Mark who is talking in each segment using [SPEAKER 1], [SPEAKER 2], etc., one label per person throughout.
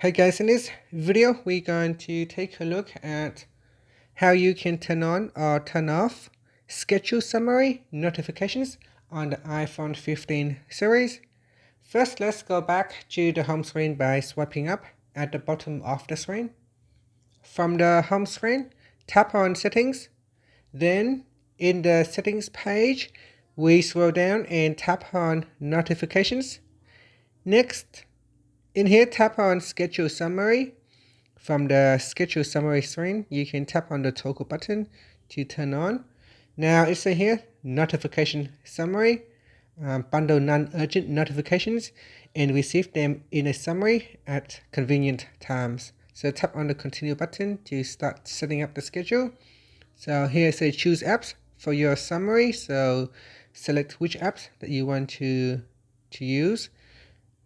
[SPEAKER 1] Hey guys, in this video we're going to take a look at how you can turn on or turn off schedule summary notifications on the iPhone 15 series. First, let's go back to the home screen by swiping up at the bottom of the screen. From the home screen, tap on settings. Then in the settings page, we scroll down and tap on notifications. Next, in here, tap on schedule summary. From the schedule summary screen, you can tap on the toggle button to turn on. Now it's here, notification summary, bundle non-urgent notifications, and receive them in a summary at convenient times. So tap on the continue button to start setting up the schedule. So here it says choose apps for your summary. So select which apps that you want to use.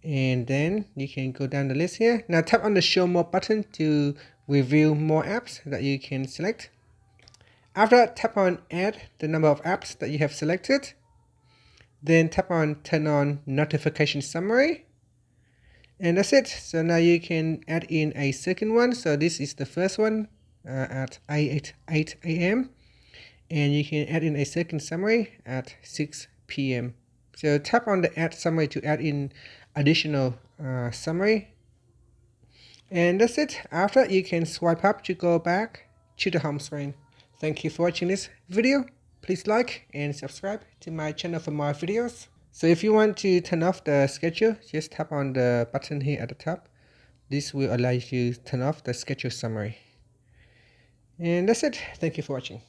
[SPEAKER 1] And then you can go down the list here. Now tap on the show more button to reveal more apps that you can select. After that, tap on add the number of apps that you have selected. Then tap on turn on notification summary. And that's it. So now you can add in a second one. So this is the first one at 8 a.m. And you can add in a second summary at 6 p.m. So tap on the add summary to add in additional summary. And that's it. After you can swipe up to go back to the home screen. Thank you for watching this video. Please like and subscribe to my channel for more videos. So if you want to turn off the schedule, just tap on the button here at the top. This will allow you to turn off the schedule summary. And that's it. Thank you for watching.